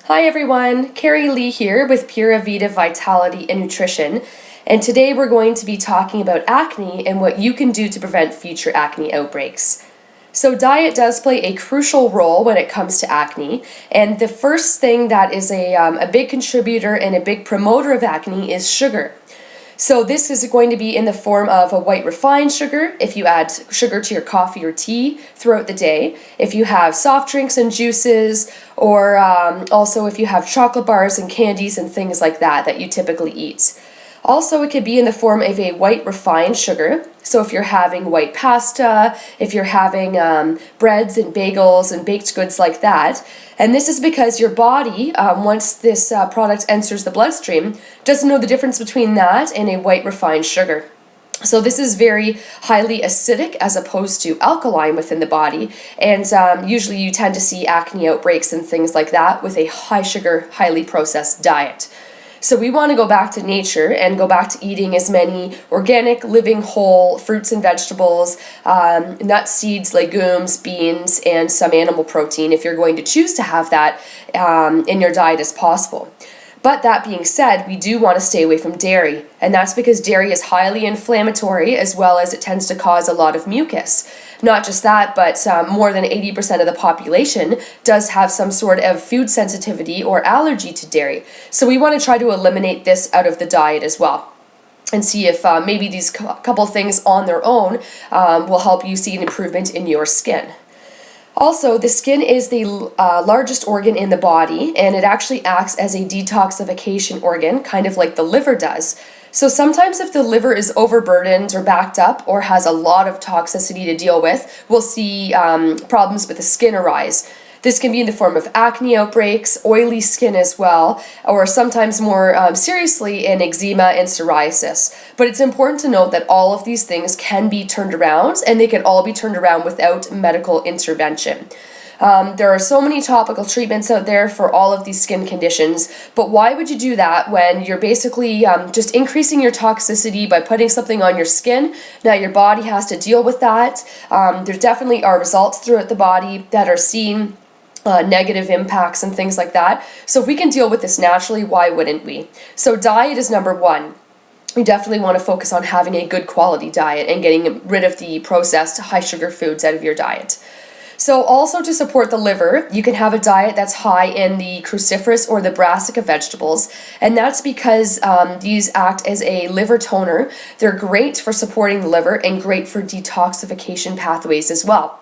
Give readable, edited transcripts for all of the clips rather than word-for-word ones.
Hi everyone, Carrie Lee here with Pura Vida Vitality and Nutrition, and today we're going to be talking about acne and what you can do to prevent future acne outbreaks. So diet does play a crucial role when it comes to acne, and the first thing that is a big contributor and a big promoter of acne is sugar. So this is going to be in the form of a white refined sugar, if you add sugar to your coffee or tea throughout the day, if you have soft drinks and juices, or also if you have chocolate bars and candies and things like that you typically eat. Also, it could be in the form of a white refined sugar. So if you're having white pasta, if you're having breads and bagels and baked goods like that. And this is because your body, once this product enters the bloodstream, doesn't know the difference between that and a white refined sugar. So this is very highly acidic as opposed to alkaline within the body, and usually you tend to see acne outbreaks and things like that with a high sugar, highly processed diet. So we want to go back to nature and go back to eating as many organic, living, whole fruits and vegetables, nuts, seeds, legumes, beans, and some animal protein if you're going to choose to have that in your diet as possible. But that being said, we do want to stay away from dairy, and that's because dairy is highly inflammatory as well as it tends to cause a lot of mucus. Not just that, but more than 80% of the population does have some sort of food sensitivity or allergy to dairy. So we want to try to eliminate this out of the diet as well, and see if maybe these couple things on their own will help you see an improvement in your skin. Also, the skin is the largest organ in the body, and it actually acts as a detoxification organ, kind of like the liver does. So sometimes if the liver is overburdened or backed up or has a lot of toxicity to deal with, we'll see problems with the skin arise. This can be in the form of acne outbreaks, oily skin as well, or sometimes more seriously in eczema and psoriasis. But it's important to note that all of these things can be turned around, and they can all be turned around without medical intervention. There are so many topical treatments out there for all of these skin conditions, but why would you do that when you're basically just increasing your toxicity by putting something on your skin? Now your body has to deal with that. There definitely are results throughout the body that are seen. Negative impacts and things like that. So if we can deal with this naturally, why wouldn't we? So diet is number one. You definitely want to focus on having a good quality diet and getting rid of the processed high sugar foods out of your diet. So also to support the liver, you can have a diet that's high in the cruciferous or the brassica vegetables, and that's because these act as a liver toner. They're great for supporting the liver and great for detoxification pathways as well.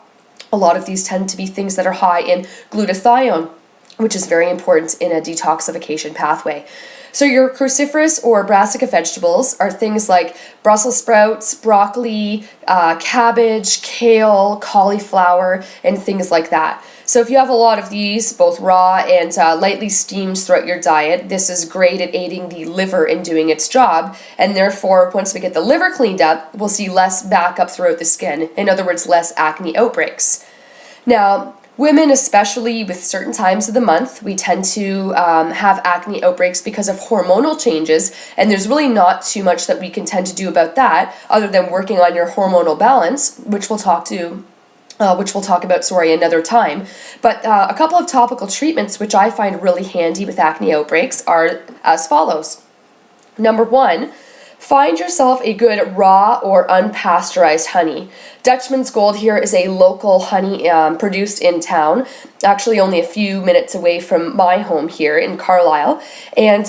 A lot of these tend to be things that are high in glutathione, which is very important in a detoxification pathway. So your cruciferous or brassica vegetables are things like Brussels sprouts, broccoli, cabbage, kale, cauliflower, and things like that. So if you have a lot of these, both raw and lightly steamed throughout your diet, this is great at aiding the liver in doing its job, and therefore once we get the liver cleaned up, we'll see less backup throughout the skin. In other words, less acne outbreaks. Now, women, especially with certain times of the month, we tend to have acne outbreaks because of hormonal changes, and there's really not too much that we can tend to do about that other than working on your hormonal balance, which we'll talk about another time. But a couple of topical treatments which I find really handy with acne outbreaks are as follows. Number one, find yourself a good raw or unpasteurized honey. Dutchman's Gold here is a local honey produced in town, actually only a few minutes away from my home here in Carlisle, and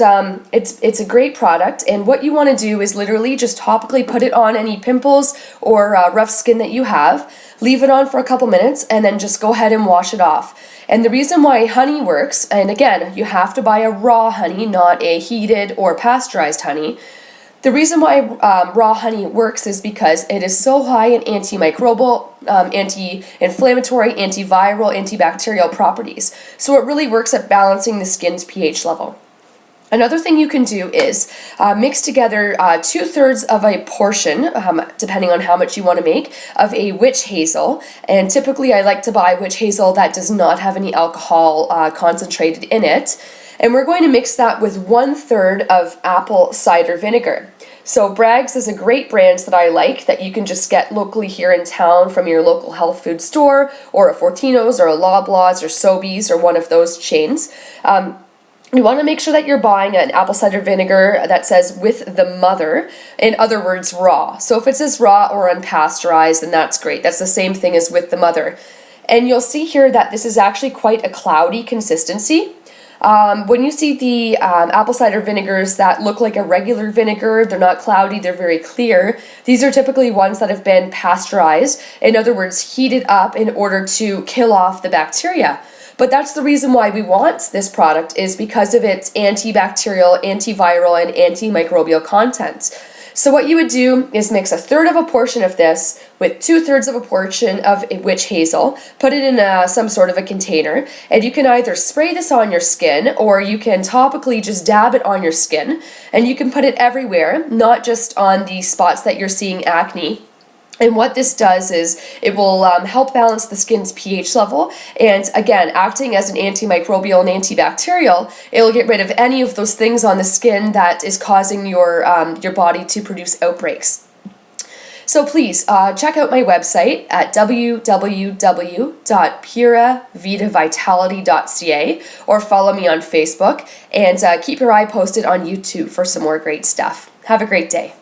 it's a great product. And what you want to do is literally just topically put it on any pimples or rough skin that you have, leave it on for a couple minutes, and then just go ahead and wash it off. And the reason why honey works, and again, you have to buy a raw honey, not a heated or pasteurized honey. The reason why raw honey works is because it is so high in antimicrobial, anti-inflammatory, antiviral, antibacterial properties. So it really works at balancing the skin's pH level. Another thing you can do is mix together 2/3 of a portion, depending on how much you want to make, of a witch hazel. And typically I like to buy witch hazel that does not have any alcohol concentrated in it. And we're going to mix that with 1/3 of apple cider vinegar. So Bragg's is a great brand that I like that you can just get locally here in town from your local health food store or a Fortino's or a Loblaws or Sobeys or one of those chains. You want to make sure that you're buying an apple cider vinegar that says with the mother, in other words, raw. So if it says raw or unpasteurized, then that's great. That's the same thing as with the mother. And you'll see here that this is actually quite a cloudy consistency. When you see the apple cider vinegars that look like a regular vinegar, they're not cloudy, they're very clear. These are typically ones that have been pasteurized, in other words, heated up in order to kill off the bacteria. But that's the reason why we want this product, is because of its antibacterial, antiviral, and antimicrobial content. So what you would do is mix 1/3 of a portion of this with 2/3 of a portion of witch hazel, put it in some sort of a container, and you can either spray this on your skin or you can topically just dab it on your skin, and you can put it everywhere, not just on the spots that you're seeing acne. And what this does is it will help balance the skin's pH level, and again, acting as an antimicrobial and antibacterial, it will get rid of any of those things on the skin that is causing your body to produce outbreaks. So please check out my website at www.puravitavitality.ca or follow me on Facebook, and keep your eye posted on YouTube for some more great stuff. Have a great day.